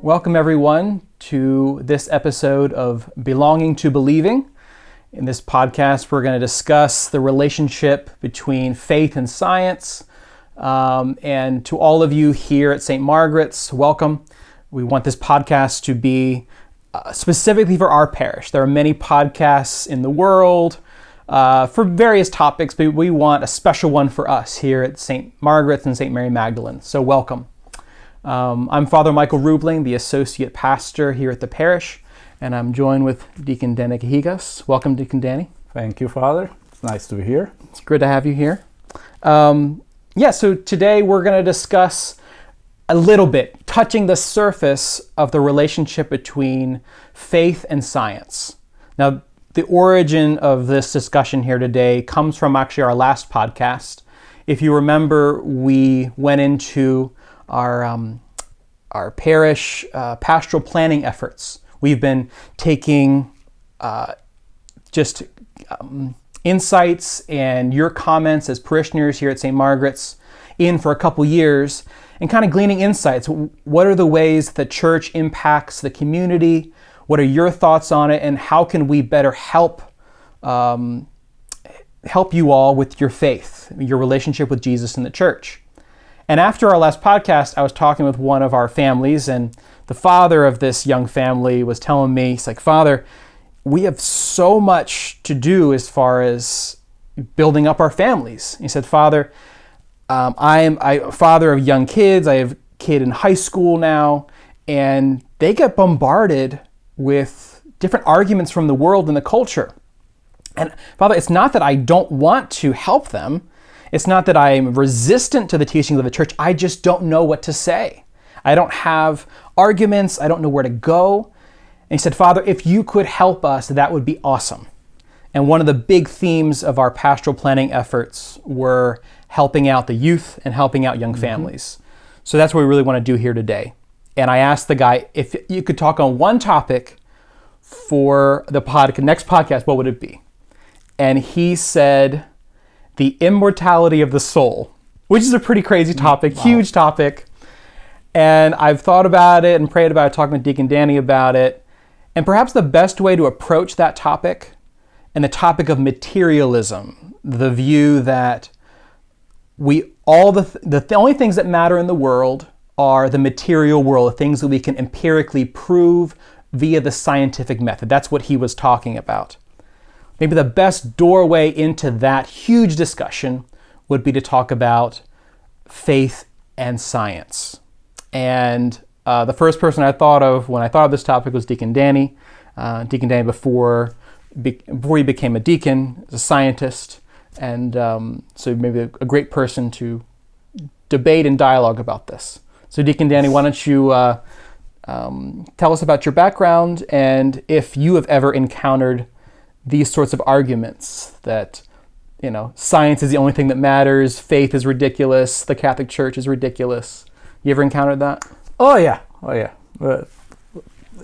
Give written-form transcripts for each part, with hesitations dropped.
Welcome everyone to this episode of Belonging to Believing. In this podcast, we're going to discuss the relationship between faith and science. And to all of you here at St. Margaret's, welcome. We want this podcast to be specifically for our parish. There are many podcasts in the world for various topics, but we want a special one for us here at St. Margaret's and St. Mary Magdalene. So welcome. I'm Father Michael Rubling, the Associate Pastor here at the parish, and I'm joined with Deacon Danny Cajigas. Welcome, Deacon Danny. Thank you, Father. It's nice to be here. It's good to have you here. So today we're going to discuss a little bit, touching the surface of the relationship between faith and science. Now, the origin of this discussion here today comes from actually our last podcast. If you remember, we went into our parish pastoral planning efforts. We've been taking insights and your comments as parishioners here at St. Margaret's in for a couple years and kind of gleaning insights. What are the ways the church impacts the community? What are your thoughts on it? And how can we better help you all with your faith, your relationship with Jesus and the church? And after our last podcast, I was talking with one of our families, and the father of this young family was telling me, he's like, Father, we have so much to do as far as building up our families. He said, Father, I'm a father of young kids. I have a kid in high school now, and they get bombarded with different arguments from the world and the culture. And Father, it's not that I don't want to help them. It's not that I'm resistant to the teachings of the church. I just don't know what to say. I don't have arguments. I don't know where to go. And he said, Father, if you could help us, that would be awesome. And one of the big themes of our pastoral planning efforts were helping out the youth and helping out young families. So that's what we really want to do here today. And I asked the guy, if you could talk on one topic for the next podcast, what would it be? And he said, the immortality of the soul, which is a pretty crazy topic, huge topic. And I've thought about it and prayed about it, talking with Deacon Danny about it. And perhaps the best way to approach that topic and the topic of materialism, the view that the only things that matter in the world are the material world, the things that we can empirically prove via the scientific method. That's what he was talking about. Maybe the best doorway into that huge discussion would be to talk about faith and science. And the first person I thought of when I thought of this topic was Deacon Danny. Deacon Danny, before he became a deacon, is a scientist, and so maybe a great person to debate and dialogue about this. So Deacon Danny, why don't you tell us about your background and if you have ever encountered these sorts of arguments that, science is the only thing that matters, faith is ridiculous, the Catholic Church is ridiculous. You ever encountered that? Oh yeah.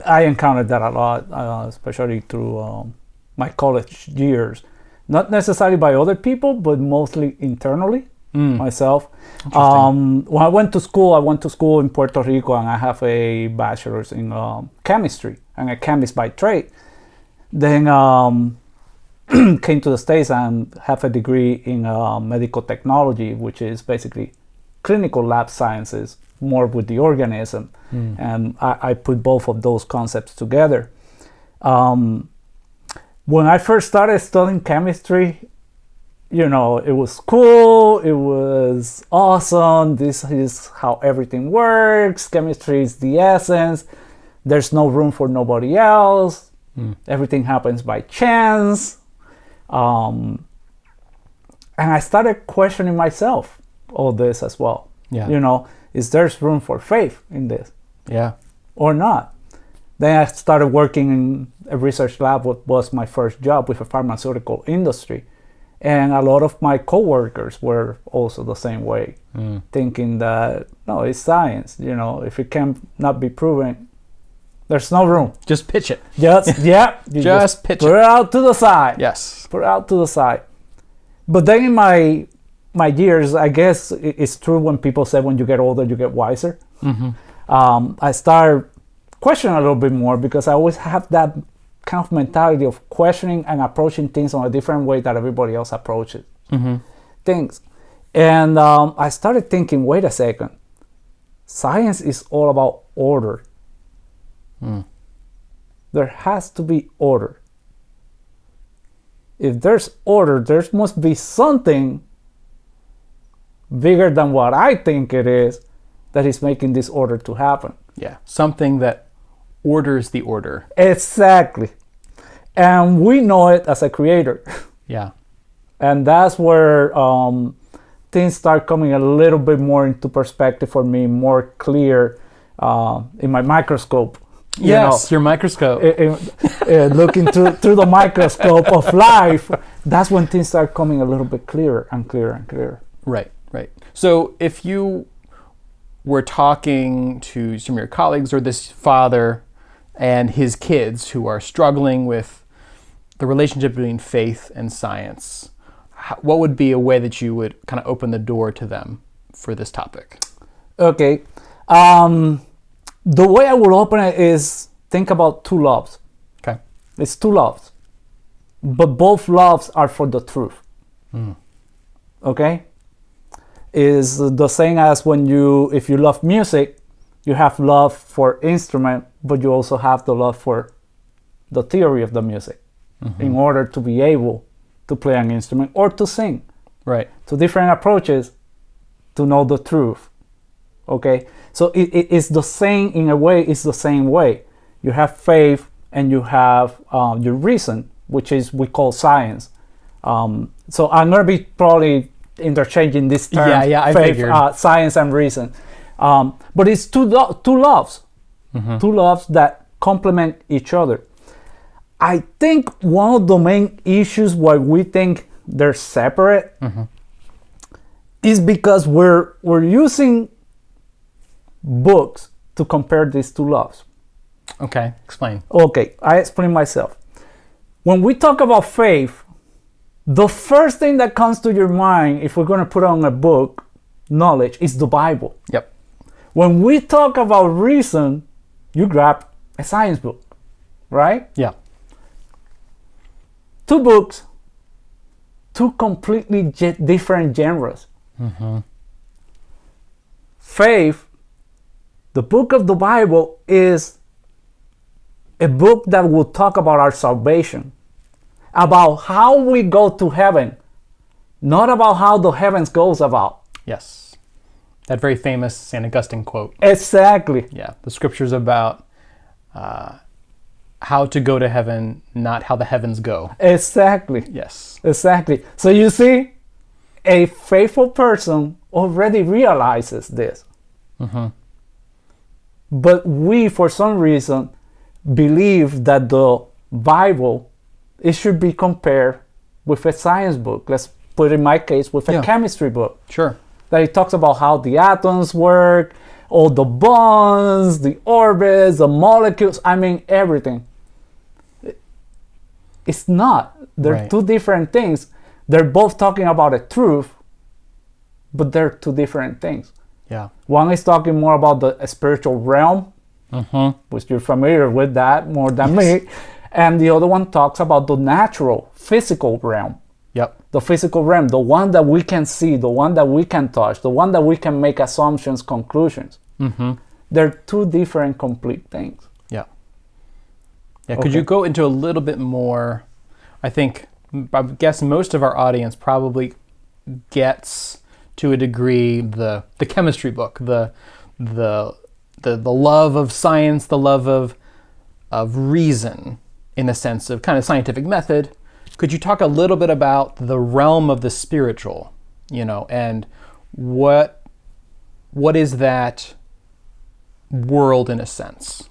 I encountered that a lot, especially through my college years. Not necessarily by other people, but mostly internally, myself. When I went to school in Puerto Rico, and I have a bachelor's in chemistry. I'm a chemist by trade. Then came to the States and have a degree in medical technology, which is basically clinical lab sciences, more with the organism. And I put both of those concepts together. When I first started studying chemistry, it was cool, it was awesome, this is how everything works, chemistry is the essence, there's no room for nobody else. Everything happens by chance. And I started questioning myself all this as well. Yeah. Is there room for faith in this? Yeah. Or not? Then I started working in a research lab, what was my first job with a pharmaceutical industry. And a lot of my coworkers were also the same way, thinking that, no, it's science. If it can not be proven, there's no room. Just pitch it. Just pitch put it out to the side. Yes. Put it out to the side. But then in my years, I guess it's true when people say when you get older, you get wiser. I started question a little bit more, because I always have that kind of mentality of questioning and approaching things on a different way that everybody else approaches things. And I started thinking, wait a second, science is all about order. There has to be order. If there's order, there must be something bigger than what I think it is that is making this order to happen. Yeah, something that orders the order. Exactly. And we know it as a creator. Yeah. And that's where things start coming a little bit more into perspective for me, more clear in my microscope. Yes, your microscope. Looking through the microscope of life, that's when things start coming a little bit clearer and clearer and clearer. Right, right. So if you were talking to some of your colleagues or this father and his kids who are struggling with the relationship between faith and science, what would be a way that you would kind of open the door to them for this topic? Okay. The way I would open it is think about two loves. Okay. It's two loves, but both loves are for the truth. Okay? Is the same as if you love music, you have love for instrument, but you also have the love for the theory of the music in order to be able to play an instrument or to sing. Right. Two different approaches to know the truth. Okay? So it's the same, in a way, it's the same way. You have faith and you have your reason, which is we call science. So I'm going to be probably interchanging this term, I faith, figured. science and reason. But it's two loves, two loves that complement each other. I think one of the main issues why we think they're separate is because we're using books to compare these two loves. Okay, explain. Okay, I explain myself. When we talk about faith, the first thing that comes to your mind, if we're going to put on a book, knowledge, is the Bible. Yep. When we talk about reason, you grab a science book, right? Yeah. Two books, two completely different genres. Faith, the book of the Bible, is a book that will talk about our salvation, about how we go to heaven, not about how the heavens goes about. Yes. That very famous St. Augustine quote. Exactly. Yeah. The scripture's about how to go to heaven, not how the heavens go. Exactly. Yes. Exactly. So you see, a faithful person already realizes this. But we, for some reason, believe that the Bible, it should be compared with a science book. Let's put in my case with a chemistry book. Sure. That it talks about how the atoms work, all the bonds, the orbits, the molecules, I mean everything. It's not. They're two different things. They're both talking about a truth, but they're two different things. Yeah. One is talking more about the spiritual realm, which you're familiar with that more than me. And the other one talks about the natural, physical realm. Yep. The physical realm, the one that we can see, the one that we can touch, the one that we can make assumptions, conclusions. They're two different, complete things. Yeah. Yeah. Could you go into a little bit more? I guess most of our audience probably gets to a degree the chemistry book, the love of science, the love of reason, in the sense of kind of scientific method. Could you talk a little bit about the realm of the spiritual, and what is that world in a sense?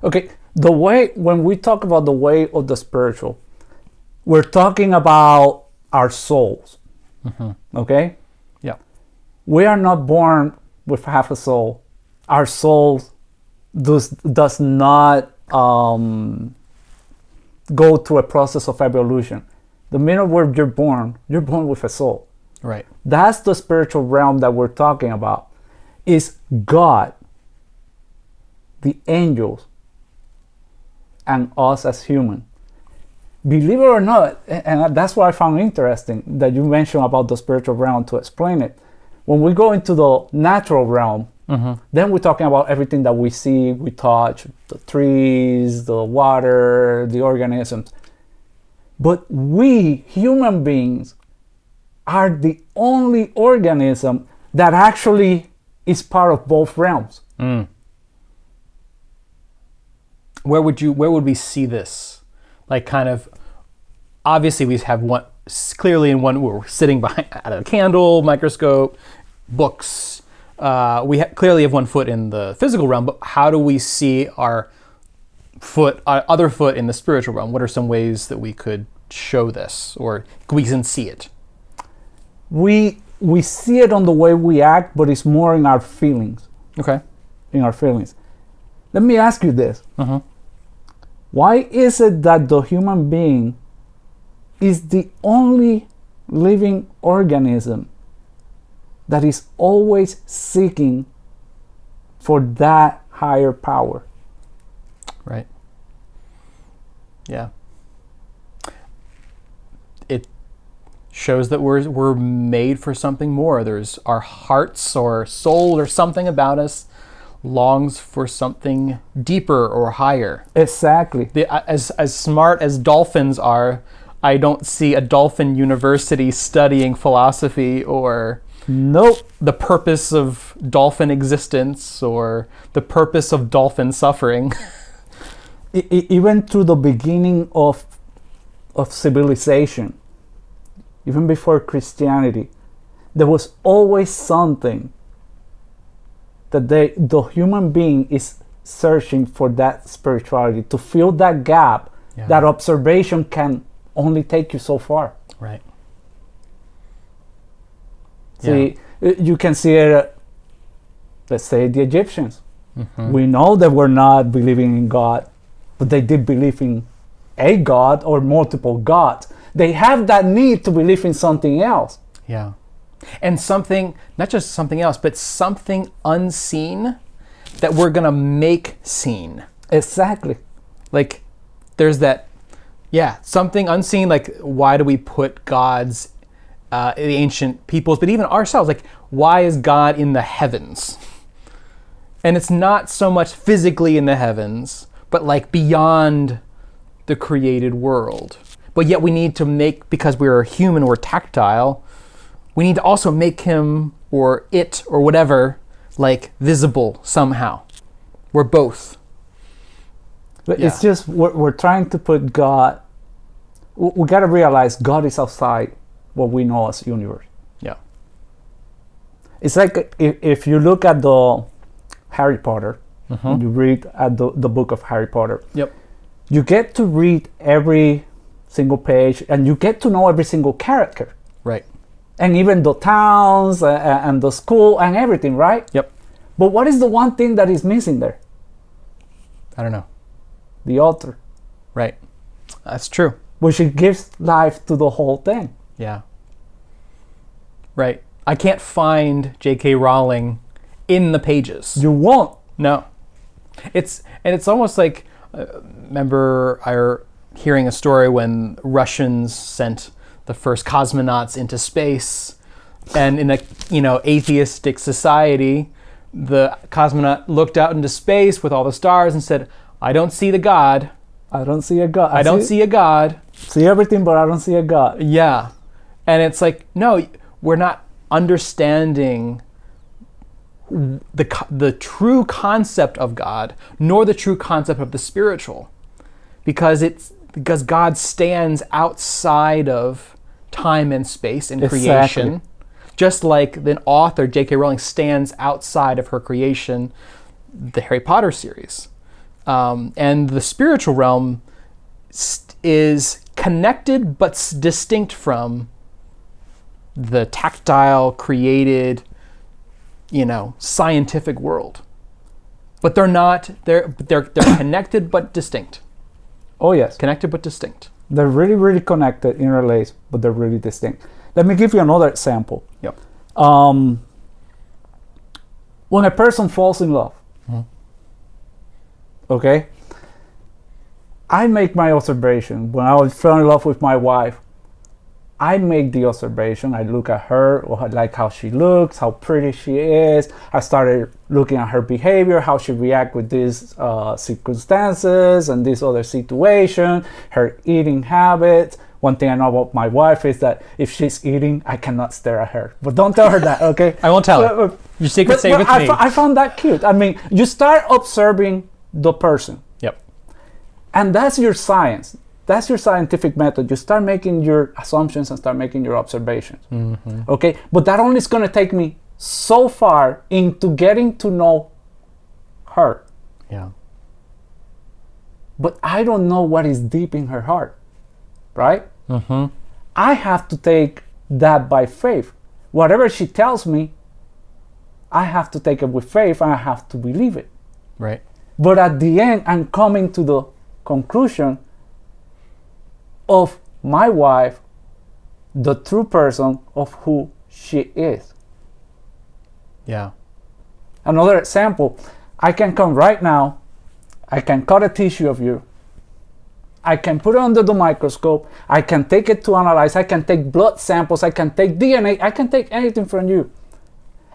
Okay, when we talk about the way of the spiritual, we're talking about our souls. Okay? Yeah. We are not born with half a soul. Our soul does not go through a process of evolution. The minute where you're born with a soul. Right. That's the spiritual realm that we're talking about. Is God, the angels, and us as human. Believe it or not, and that's what I found interesting that you mentioned about the spiritual realm to explain it. When we go into the natural realm, then we're talking about everything that we see, we touch, the trees, the water, the organisms. But we, human beings, are the only organism that actually is part of both realms. Where would we see this? Like, kind of, obviously we have one, clearly in one, we're sitting behind at a candle, microscope, books. We clearly have one foot in the physical realm, but how do we see our other foot in the spiritual realm? What are some ways that we could show this, or we can see it? We see it on the way we act, but it's more in our feelings. Okay. In our feelings. Let me ask you this. Why is it that the human being is the only living organism that is always seeking for that higher power? Right. Yeah. It shows that we're made for something more. There's our hearts or soul or something about us longs for something deeper or higher. Exactly. As smart as dolphins are, I don't see a dolphin university studying philosophy or the purpose of dolphin existence or the purpose of dolphin suffering. Even through the beginning of civilization, even before Christianity, there was always something that the human being is searching for, that spirituality, to fill that gap. That observation can only take you so far. Right. See, you can see it, let's say, the Egyptians. We know that we're not believing in God, but they did believe in a God or multiple gods. They have that need to believe in something else. Yeah. And something, not just something else, but something unseen that we're going to make seen. Exactly. Like, there's that, something unseen, like, why do we put gods, the ancient peoples, but even ourselves, like, why is God in the heavens? And it's not so much physically in the heavens, but like beyond the created world. But yet we need to make, because we're human, we're tactile, we need to also make him or it or whatever like visible somehow. We're both. But it's just we're trying to put God. We got to realize God is outside what we know as universe. Yeah. It's like if you look at the Harry Potter, you read at the book of Harry Potter. Yep. You get to read every single page, and you get to know every single character. Right. And even the towns and the school and everything, right? Yep. But what is the one thing that is missing there? I don't know. The author. Right. That's true. Which it gives life to the whole thing. Yeah. Right. I can't find J.K. Rowling in the pages. You won't. No. It's almost like, remember hearing a story when Russians sent the first cosmonauts into space, and in a atheistic society, the cosmonaut looked out into space with all the stars and said, I don't see the God. I don't see a God. I don't see a God. See everything, but I don't see a God. Yeah. And it's like, no, we're not understanding the true concept of God, nor the true concept of the spiritual, because God stands outside of time and space and creation, just like the author J.K. Rowling stands outside of her creation, the Harry Potter series. And the spiritual realm is connected but distinct from the tactile, created, scientific world. But they're not. They're connected but distinct. Oh yes, connected but distinct. They're really, really connected, interlaced, but they're really distinct. Let me give you another example. Yep. When a person falls in love, okay, I make my observation. When I fell in love with my wife, I make the observation. I look at her, or I like how she looks, how pretty she is. I started looking at her behavior, how she reacts with these circumstances and this other situation, her eating habits. One thing I know about my wife is that if she's eating, I cannot stare at her. But don't tell her that, okay? I won't tell her. Your secret's safe with me. I found that cute. I mean, you start observing the person. Yep. And that's your science. That's your scientific method. You start making your assumptions and start making your observations. Mm-hmm. Okay? But that only is going to take me so far into getting to know her. Yeah. But I don't know what is deep in her heart. Right? Mm-hmm. I have to take that by faith. Whatever she tells me, I have to take it with faith and I have to believe it. Right. But at the end, I'm coming to the conclusion of my wife, the true person of who she is. Yeah. Another example, I can come right now, I can cut a tissue of you, I can put it under the microscope, I can take it to analyze, I can take blood samples, I can take DNA, I can take anything from you.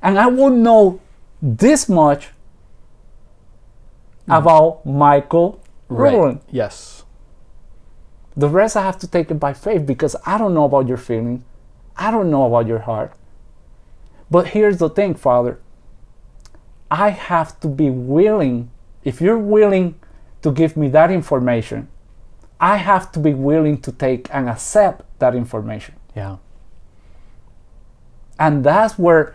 And I will know this much about Michael Rowland. Yes. The rest I have to take it by faith because I don't know about your feelings. I don't know about your heart. But here's the thing, Father. I have to be willing, if you're willing to give me that information, I have to be willing to take and accept that information. Yeah. And that's where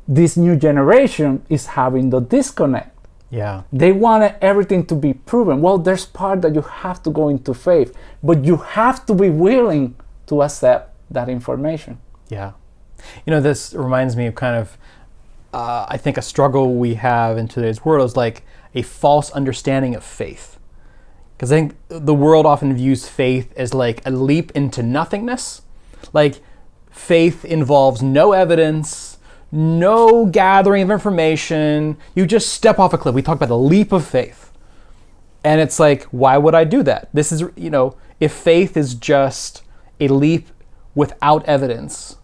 this new generation is having the disconnect. Yeah. They wanted everything to be proven. Well, there's part that you have to go into faith, but you have to be willing to accept that information. Yeah. You know, this reminds me of kind of, I think a struggle we have in today's world is like a false understanding of faith. Because I think the world often views faith as like a leap into nothingness. Like faith involves no evidence, no gathering of information. You just step off a cliff. We talk about the leap of faith. And it's like, why would I do that? This is, you know, if faith is just a leap without evidence,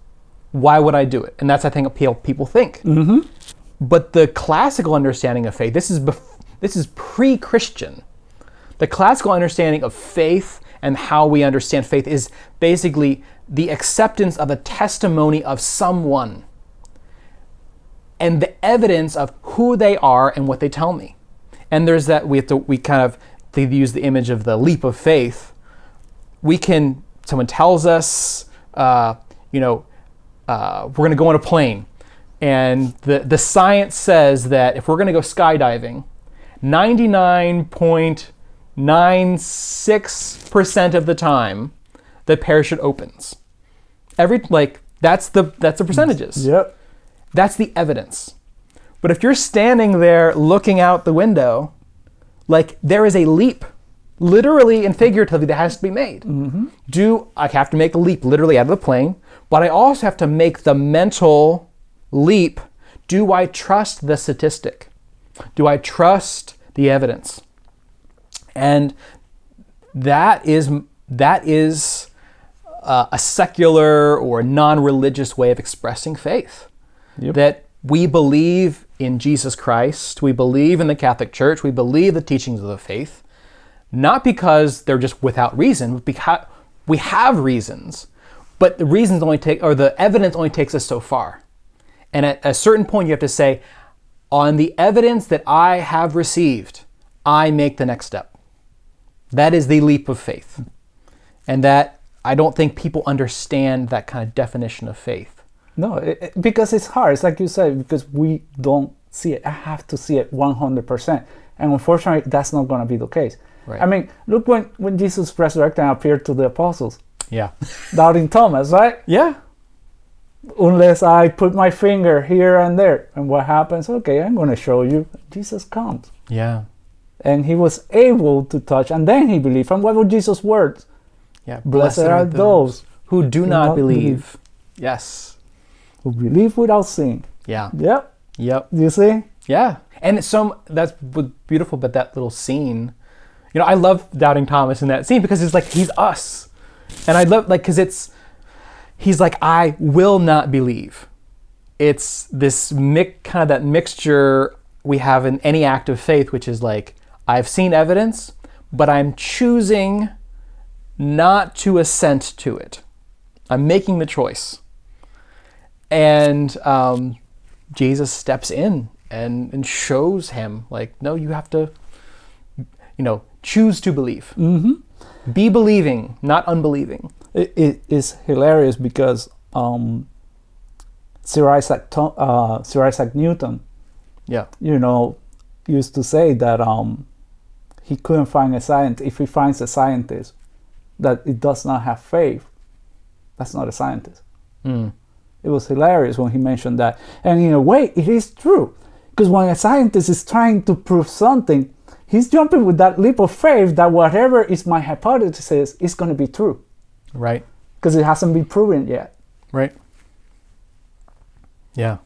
why would I do it? And that's, I think, what people think. Mm-hmm. But the classical understanding of faith, this is pre-Christian. The classical understanding of faith and how we understand faith is basically the acceptance of a testimony of someone and the evidence of who they are and what they tell me. And there's that, they use the image of the leap of faith. Someone tells us, we're going to go on a plane. And the science says that if we're going to go skydiving, 99.96% of the time, the parachute opens. That's the percentages. Yep. That's the evidence. But if you're standing there looking out the window, like there is a leap, literally and figuratively, that has to be made. Mm-hmm. I have to make a leap literally out of the plane, but I also have to make the mental leap. Do I trust the statistic? Do I trust the evidence? And that is a secular or non-religious way of expressing faith. Yep. That we believe in Jesus Christ, we believe in the Catholic Church, we believe the teachings of the faith, not because they're just without reason, but because we have reasons, but the evidence only takes us so far. And at a certain point you have to say, on the evidence that I have received, I make the next step. That is the leap of faith. And that, I don't think people understand that kind of definition of faith. No, because it's hard. It's like you said, because we don't see it. I have to see it 100%. And unfortunately, that's not going to be the case. Right. I mean, look when Jesus resurrected and appeared to the apostles. Yeah. Doubting Thomas, right? Yeah. Unless I put my finger here and there. And what happens? Okay, I'm going to show you. Jesus comes. Yeah. And he was able to touch, and then he believed. And what were Jesus' words? Yeah. Blessed are those who do not believe. Yes. Who believe without seeing. Yeah. Yep. You see? Yeah. And that's beautiful, but that little scene, You know, I love doubting Thomas in that scene because it's like he's us, and I love like because he's like, I will not believe. It's this kind of that mixture we have in any act of faith, which is like, I've seen evidence, but I'm choosing not to assent to it. I'm making the choice. And Jesus steps in and shows him, like, no, you have to, choose to believe. Mm-hmm. Be believing, not unbelieving. It is hilarious because Sir Isaac Newton, used to say that he couldn't find a scientist. If he finds a scientist that it does not have faith, that's not a scientist. Mm. It was hilarious when he mentioned that. And in a way, it is true. Because when a scientist is trying to prove something, he's jumping with that leap of faith that whatever is my hypothesis is going to be true. Right. Because it hasn't been proven yet. Right. Yeah.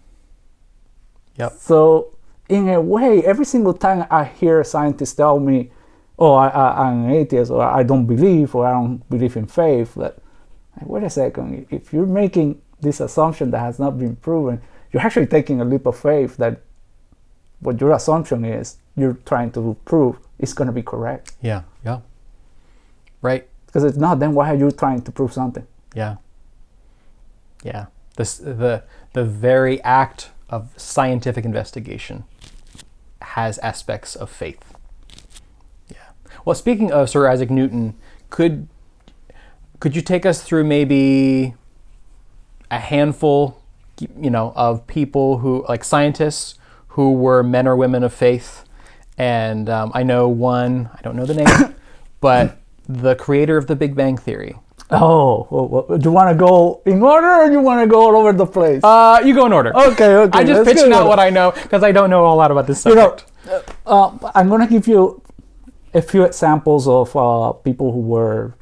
Yep. So, in a way, every single time I hear a scientist tell me, oh, I'm an atheist, or I don't believe, or I don't believe in faith, that, wait a second, if you're making this assumption that has not been proven, you're actually taking a leap of faith that what your assumption is, you're trying to prove is going to be correct. Yeah, yeah. Right. Because if not, then why are you trying to prove something? Yeah. Yeah. The very act of scientific investigation has aspects of faith. Yeah. Well, speaking of Sir Isaac Newton, could you take us through maybe a handful, of people who, like scientists, who were men or women of faith? And I know one, I don't know the name, but the creator of the Big Bang Theory. Oh, well, do you want to go in order or do you want to go all over the place? You go in order. Okay. I just pitching out what I know because I don't know a lot about this subject. I'm going to give you a few examples of people who were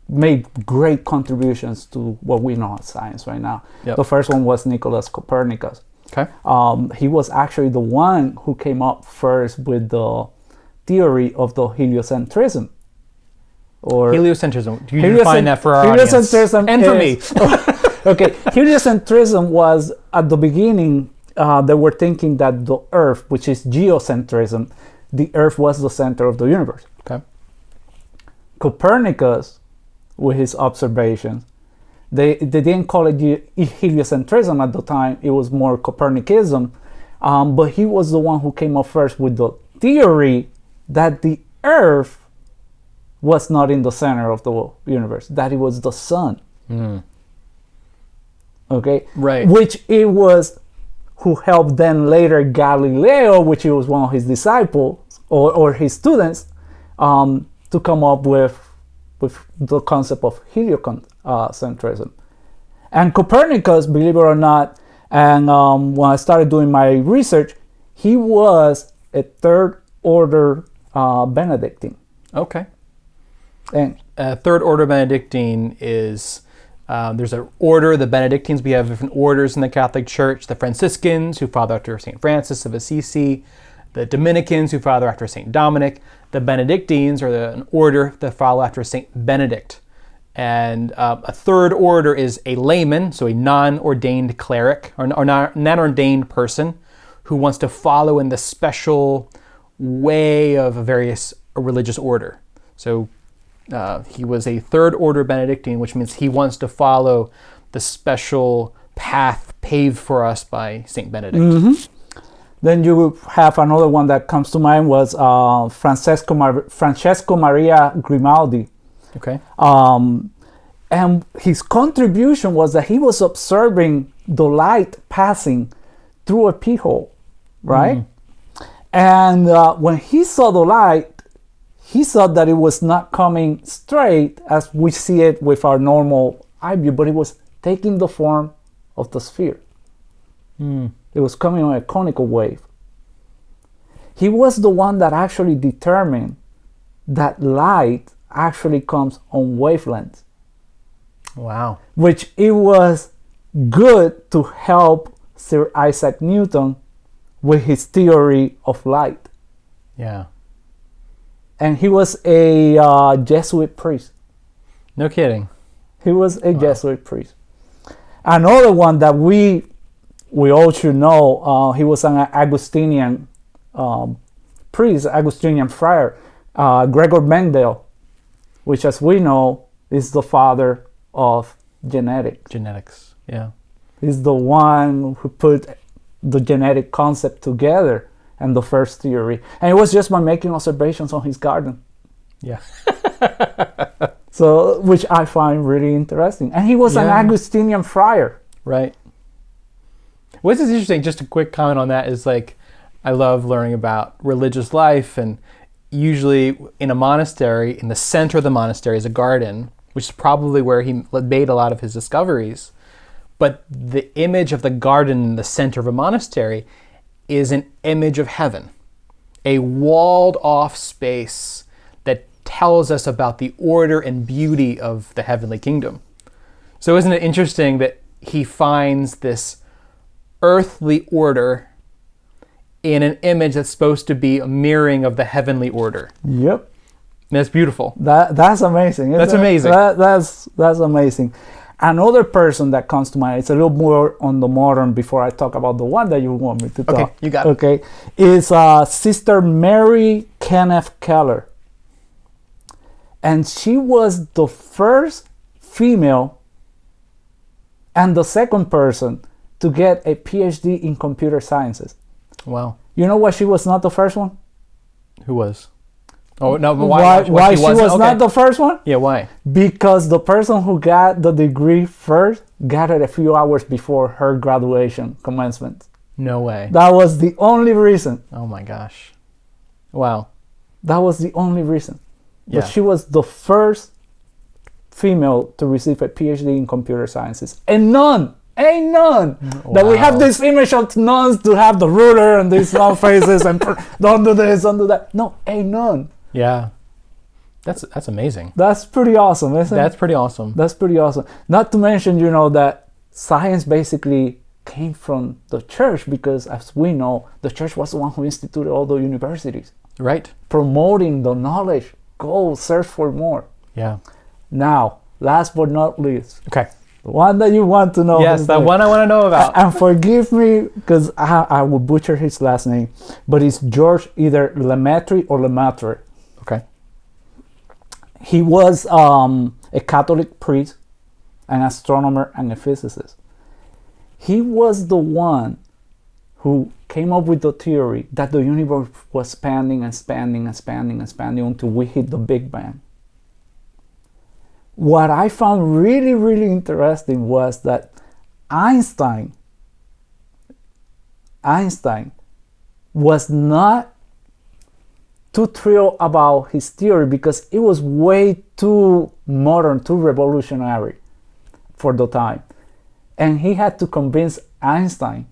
made great contributions to what we know as science right now. Yep. The first one was Nicholas Copernicus. Okay. He was actually the one who came up first with the theory of the heliocentrism. Or heliocentrism. Do you define that for our audience? And for me. Okay. Heliocentrism was, at the beginning, they were thinking that the Earth, which is geocentrism, the Earth was the center of the universe. Okay. Copernicus, with his observations, they didn't call it heliocentrism at the time. It was more Copernicism. But he was the one who came up first with the theory that the Earth was not in the center of the universe, that it was the sun. Mm. Okay? Right. Which it was who helped then later Galileo, which he was one of his disciples or his students, to come up with the concept of heliocentrism. And Copernicus, believe it or not, and when I started doing my research, he was a third order Benedictine. Okay. And third order Benedictine is, there's an order, the Benedictines. We have different orders in the Catholic Church. The Franciscans, who follow after St. Francis of Assisi. The Dominicans, who follow after St. Dominic. The Benedictines are an order that follow after St. Benedict. And a third order is a layman, so a non-ordained cleric or non-ordained person who wants to follow in the special way of a various religious order. So he was a third order Benedictine, which means he wants to follow the special path paved for us by St. Benedict. Mm-hmm. Then you have another one that comes to mind was Francesco Maria Grimaldi. Okay. And his contribution was that he was observing the light passing through a peephole, right? Mm. And when he saw the light, he saw that it was not coming straight as we see it with our normal eye view, but it was taking the form of the sphere. Mm. It was coming on a conical wave. He was the one that actually determined that light actually comes on wavelengths. Wow. Which it was good to help Sir Isaac Newton with his theory of light. Yeah. And he was a Jesuit priest. No kidding. He was a Jesuit priest. Another one that we all should know, he was an Augustinian priest, Augustinian friar, Gregor Mendel, which, as we know, is the father of Genetics, yeah. He's the one who put the genetic concept together and the first theory. And it was just by making observations on his garden. Yeah. So, which I find really interesting. And he was an Augustinian friar. Right. What's interesting, just a quick comment on that, is like, I love learning about religious life, and usually in a monastery, in the center of the monastery is a garden, which is probably where he made a lot of his discoveries. But the image of the garden in the center of a monastery is an image of heaven, a walled off space that tells us about the order and beauty of the heavenly kingdom. So isn't it interesting that he finds this earthly order in an image that's supposed to be a mirroring of the heavenly order? Yep. And that's beautiful. That's amazing. That's amazing. That's amazing. Another person that comes to mind, it's a little more on the modern before I talk about the one that you want me to talk. Okay, you got it. Okay, is Sister Mary Kenneth Keller. And she was the first female and the second person to get a PhD in computer sciences. Wow. You know why she was not the first one? Who was? Oh, no, but why she was not the first one? Yeah, why? Because the person who got the degree first got it a few hours before her graduation commencement. No way. That was the only reason. Oh my gosh. Wow. That was the only reason. Yeah. But she was the first female to receive a PhD in computer sciences. And none that we have this image of nuns to have the ruler and these long faces and don't do this, don't do that. No, ain't none. Yeah. That's amazing. That's pretty awesome, isn't it? That's pretty awesome. That's pretty awesome. Not to mention, that science basically came from the church, because as we know, the church was the one who instituted all the universities. Right. Promoting the knowledge. Go search for more. Yeah. Now, last but not least. Okay. The one that you want to know. Yes, the one I want to know about. And forgive me, because I will butcher his last name, but it's George either Lemaitre or Lemaitre. Okay. He was a Catholic priest, an astronomer, and a physicist. He was the one who came up with the theory that the universe was expanding and expanding and expanding and expanding until we hit the Big Bang. What I found really, really interesting was that Einstein was not too thrilled about his theory because it was way too modern, too revolutionary for the time. And he had to convince Einstein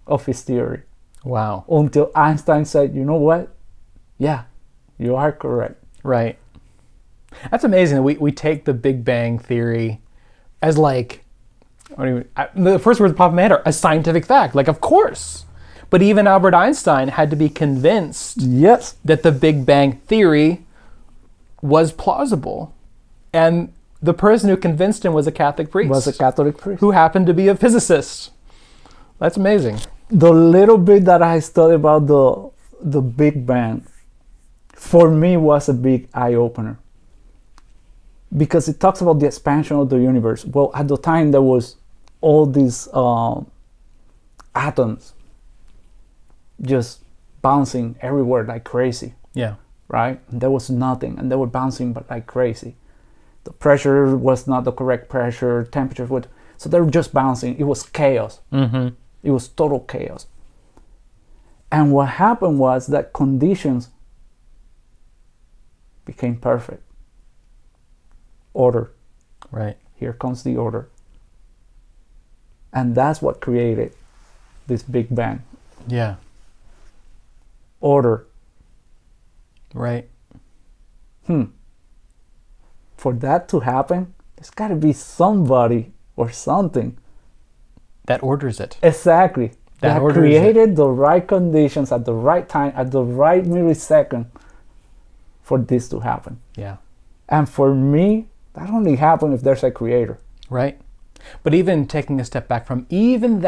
of his theory. Wow. Until Einstein said, you know what? Yeah, you are correct. Right. That's amazing that we take the Big Bang Theory as the first words that pop in my head are a scientific fact. Like, of course. But even Albert Einstein had to be convinced that the Big Bang Theory was plausible. And the person who convinced him was a Catholic priest. Who happened to be a physicist. That's amazing. The little bit that I studied about the Big Bang, for me, was a big eye-opener. Because it talks about the expansion of the universe. Well, at the time, there was all these atoms just bouncing everywhere like crazy. Yeah. Right? And there was nothing, and they were bouncing but like crazy. The pressure was not the correct pressure, temperature would, so they were just bouncing. It was chaos. Mm-hmm. It was total chaos. And what happened was that conditions became perfect. Order. Right. Here comes the order. And that's what created this Big Bang. Yeah. Order. Right. For that to happen, there's got to be somebody or something that orders it. Exactly. That orders created the right conditions at the right time, at the right millisecond for this to happen. Yeah. And for me, that only happens if there's a creator. Right. But even taking a step back from even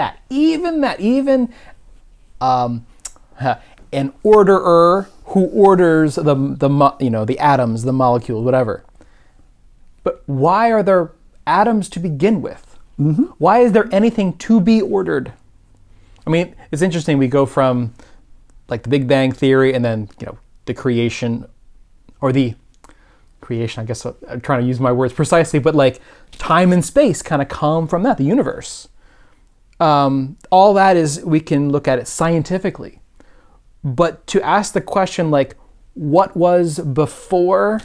an orderer who orders the atoms, the molecules, whatever. But why are there atoms to begin with? Mm-hmm. Why is there anything to be ordered? I mean, it's interesting. We go from like the Big Bang Theory and then, the creation, or the creation, I guess I'm trying to use my words precisely, but like time and space kind of come from that, the universe. All that is, we can look at it scientifically. But to ask the question, like, what was before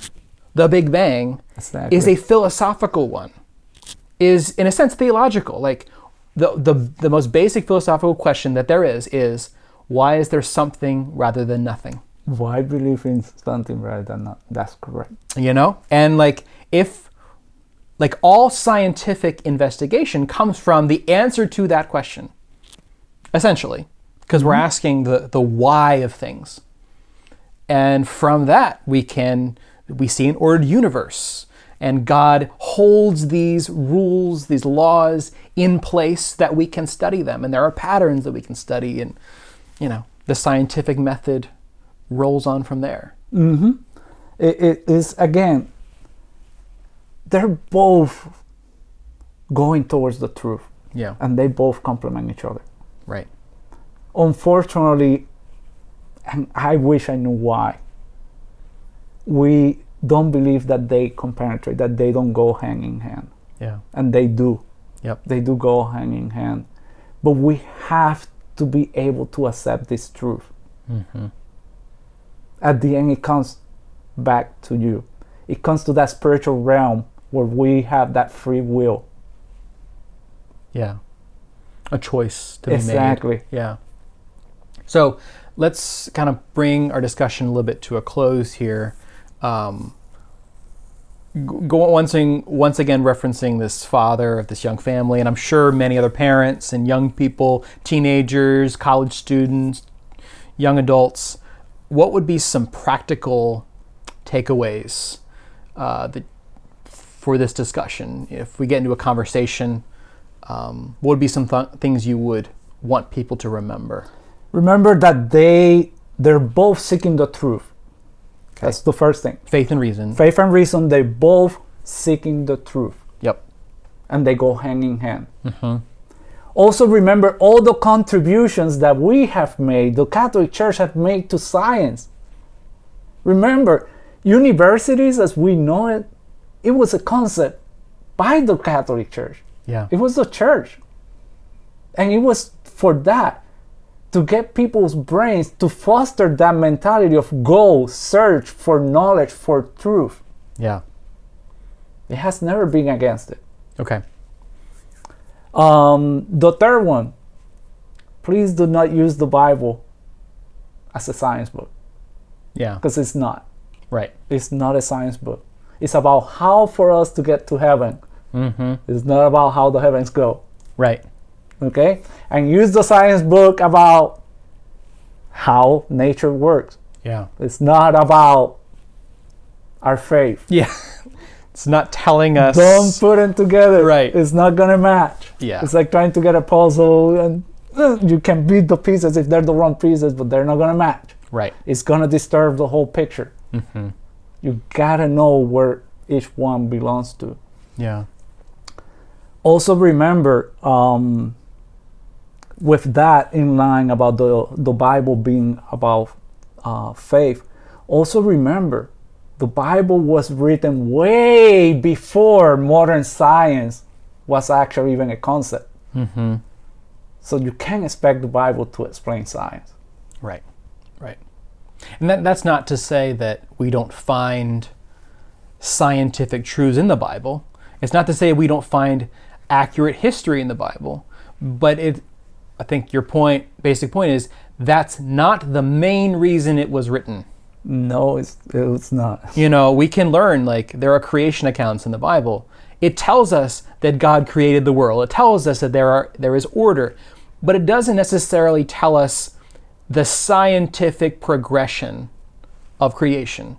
the Big Bang Exactly. is a philosophical one, is in a sense theological. Like the most basic philosophical question that there is why is there something rather than nothing? Why believe in something rather than not? That's correct. And like if like all scientific investigation comes from the answer to that question, essentially, because we're asking the why of things. And from that, we see an ordered universe, and God holds these rules, these laws in place that we can study them. And there are patterns that we can study, and, the scientific method rolls on from there. Mm-hmm. It is, again, they're both going towards the truth. Yeah. And they both complement each other. Right. Unfortunately, and I wish I knew why, we don't believe that they compenetrate, that they don't go hand in hand. Yeah. And they do. Yep. They do go hand in hand. But we have to be able to accept this truth. Mm-hmm. At the end, it comes back to you. It comes to that spiritual realm where we have that free will. Yeah. A choice to be made. Exactly. Yeah. So let's kind of bring our discussion a little bit to a close here. Once again referencing this father of this young family, and I'm sure many other parents and young people, teenagers, college students, young adults, what would be some practical takeaways for this discussion? If we get into a conversation, what would be some things you would want people to remember? Remember that they're both seeking the truth. Okay. That's the first thing. Faith and reason. Faith and reason, they're both seeking the truth. Yep. And they go hand in hand. Mm-hmm. Also remember all the contributions that we have made, the Catholic Church has made to science. Remember, universities as we know it, it was a concept by the Catholic Church. Yeah. It was the church. And it was for that, to get people's brains to foster that mentality of go, search for knowledge, for truth. Yeah. It has never been against it. Okay. The third one, please do not use the Bible as a science book. Yeah. Because it's not. Right. It's not a science book. It's about how for us to get to heaven. Mm-hmm. It's not about how the heavens go. Right. Okay? And use the science book about how nature works. Yeah. It's not about our faith. Yeah. It's not telling us. Don't put them together. Right. It's not going to match. Yeah. It's like trying to get a puzzle and you can beat the pieces if they're the wrong pieces, but they're not going to match. Right. It's going to disturb the whole picture. Mm-hmm. You got to know where each one belongs to. Yeah. Also remember, with that in line about the Bible being about faith, also remember the Bible was written way before modern science was actually even a concept. Mm-hmm. So you can't expect the Bible to explain science. Right. Right. And that's not to say that we don't find scientific truths in the Bible. It's not to say we don't find accurate history in the Bible. But I think your basic point is that's not the main reason it was written. No, it's not. We can learn, like, there are creation accounts in the Bible. It tells us that God created the world. It tells us that there is order. But it doesn't necessarily tell us the scientific progression of creation.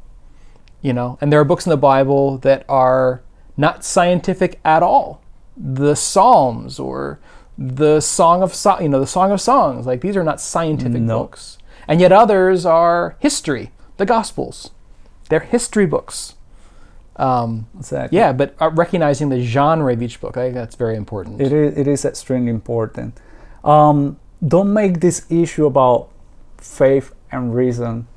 And there are books in the Bible that are not scientific at all. The Psalms or the Song of Songs, like these are not scientific books. And yet others are history, the Gospels. They're history books. Exactly. Yeah, but recognizing the genre of each book, I think that's very important. It is extremely important. Don't make this issue about faith and reason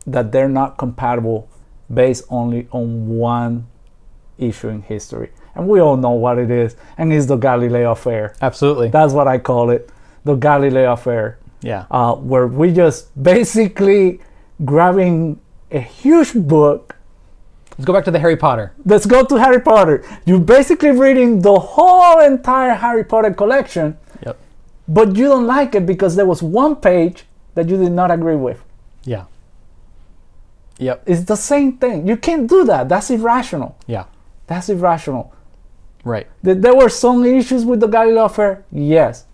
that they're not compatible based only on one issue in history. And we all know what it is, and it's the Galileo affair. Absolutely. That's what I call it, the Galileo affair. Yeah. Where we just basically grabbing a huge book. Let's go back to the Harry Potter. Let's go to Harry Potter. You're basically reading the whole entire Harry Potter collection, Yep. but you don't like it because there was one page that you did not agree with. Yeah. Yep. It's the same thing. You can't do that. That's irrational. Yeah. That's irrational. Right. There were some issues with the Galileo affair. Yes.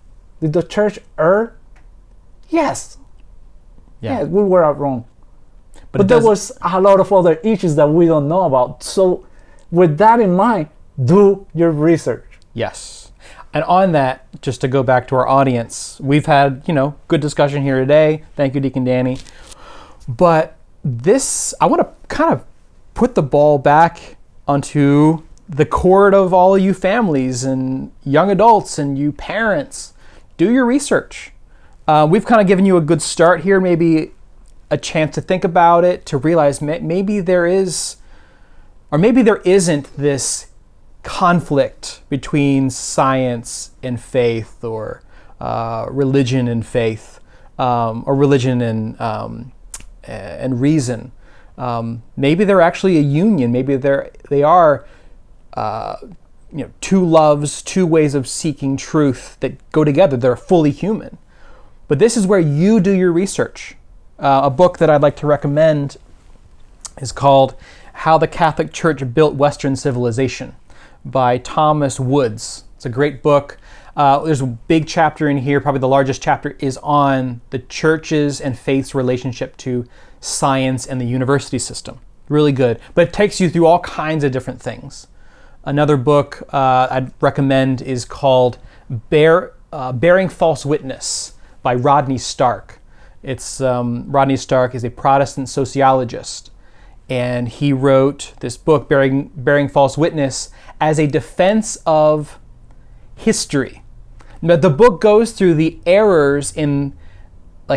Did the church err? Yes. Yeah. Yes, we were out wrong. But there doesn't- was a lot of other issues that we don't know about. So with that in mind, do your research. Yes. And on that, just to go back to our audience, we've had, good discussion here today. Thank you, Deacon Danny. But I want to kind of put the ball back onto the court of all you families and young adults and you parents. Do your research. We've kind of given you a good start here, maybe a chance to think about it, to realize maybe there is, or maybe there isn't this conflict between science and faith, or religion and faith, or religion and reason. Maybe they're actually a union. Maybe they are two loves, two ways of seeking truth that go together. They're fully human. But this is where you do your research. A book that I'd like to recommend is called How the Catholic Church Built Western Civilization by Thomas Woods. It's a great book. There's a big chapter in here. Probably the largest chapter is on the church's and faith's relationship to science and the university system. Really good. But it takes you through all kinds of different things. Another book I'd recommend is called Bearing False Witness by Rodney Stark. Rodney Stark is a Protestant sociologist, and he wrote this book, Bearing False Witness, as a defense of history. Now, the book goes through the errors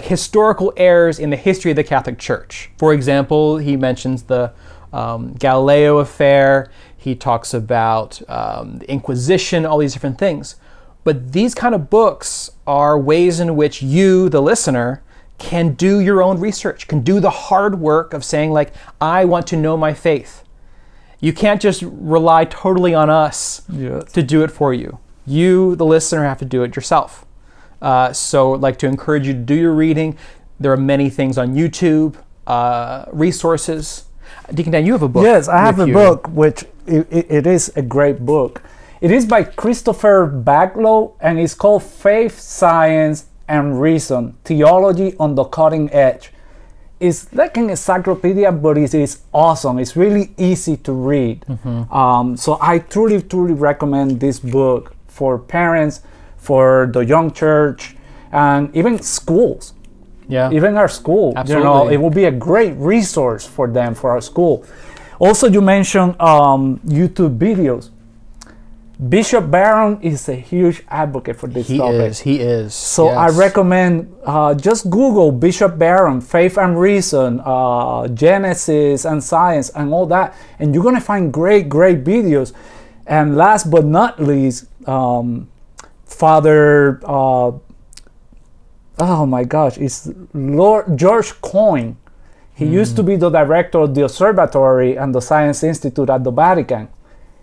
historical errors in the history of the Catholic Church. For example, he mentions the Galileo affair. He talks about the Inquisition, all these different things. But these kind of books are ways in which you, the listener, can do your own research, can do the hard work of saying, I want to know my faith. You can't just rely totally on us to do it for you. You, the listener, have to do it yourself. So I'd like to encourage you to do your reading. There are many things on YouTube, resources. Deacon Dan, you have a book. Yes, I have a book, which it is a great book. It is by Christopher Baglow, and it's called Faith, Science, and Reason, Theology on the Cutting Edge. It's like an encyclopedia, but it is awesome. It's really easy to read. Mm-hmm. So I truly recommend this book for parents, for the young church, and even schools. Yeah. Even our school. Absolutely. It will be a great resource for them, for our school. Also, you mentioned YouTube videos. Bishop Barron is a huge advocate for this topic. He is. So yes. I recommend just Google Bishop Barron, Faith and Reason, Genesis and Science, and all that, and you're gonna find great videos. And last but not least, Father, oh my gosh, it's Lord George Coyne. He used to be the director of the observatory and the Science Institute at the Vatican.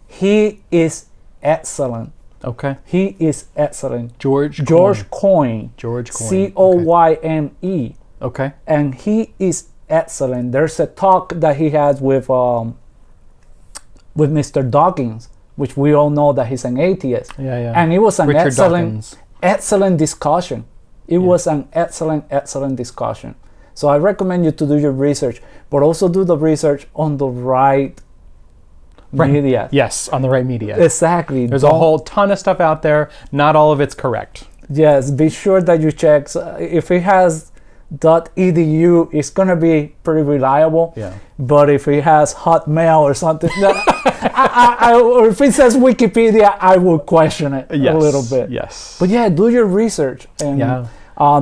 He is excellent. Okay. He is excellent. George Coyne. George Coyne. Coyme. Okay. And he is excellent. There's a talk that he has with Mr. Dawkins, which we all know that he's an atheist. Yeah. And it was an Richard Dawkins. excellent discussion. It was an excellent discussion. So I recommend you to do your research, but also do the research on the right media. Yes, on the right media. Exactly. There's a whole ton of stuff out there. Not all of it's correct. Yes, be sure that you check. So if it has .edu, it's going to be pretty reliable. Yeah. But if it has Hotmail or something, or if it says Wikipedia, I will question it a little bit. Yes. But yeah, do your research. And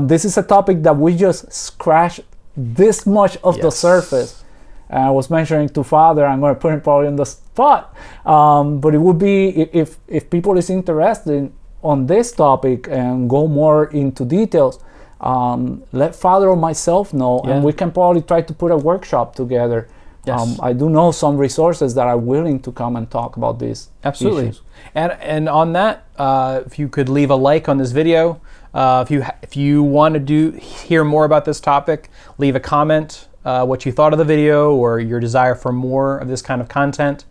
this is a topic that we just scratched this much of the surface. And I was mentioning to Father, I'm going to put him probably on the spot. But it would be, if people is interested on this topic and go more into details, let Father or myself know, and we can probably try to put a workshop together. Yes. I do know some resources that are willing to come and talk about this. Absolutely. Issues. And on that, if you could leave a like on this video, if you want to hear more about this topic, leave a comment, what you thought of the video or your desire for more of this kind of content.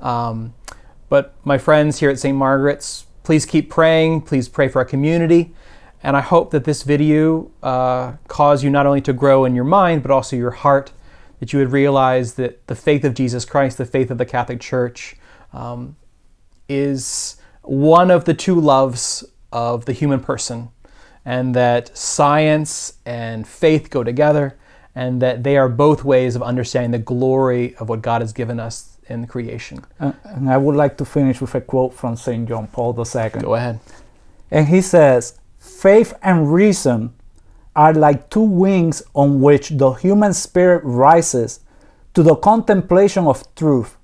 But my friends here at St. Margaret's, please keep praying. Please pray for our community. And I hope that this video caused you not only to grow in your mind, but also your heart, that you would realize that the faith of Jesus Christ, the faith of the Catholic Church, is one of the two loves of the human person, and that science and faith go together, and that they are both ways of understanding the glory of what God has given us in creation. And I would like to finish with a quote from St. John Paul II. Go ahead. And he says, "Faith and reason are like two wings on which the human spirit rises to the contemplation of truth.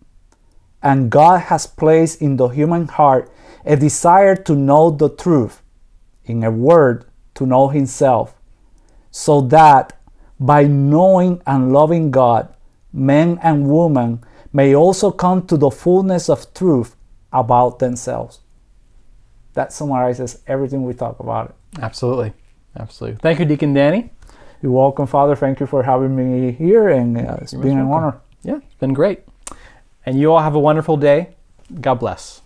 And God has placed in the human heart a desire to know the truth, in a word, to know himself, so that by knowing and loving God, men and women may also come to the fullness of truth about themselves." That summarizes everything we talk about. Absolutely. Absolutely. Thank you, Deacon Danny. You're welcome, Father. Thank you for having me here, and it's been an honor. Yeah, it's been great. And you all have a wonderful day. God bless.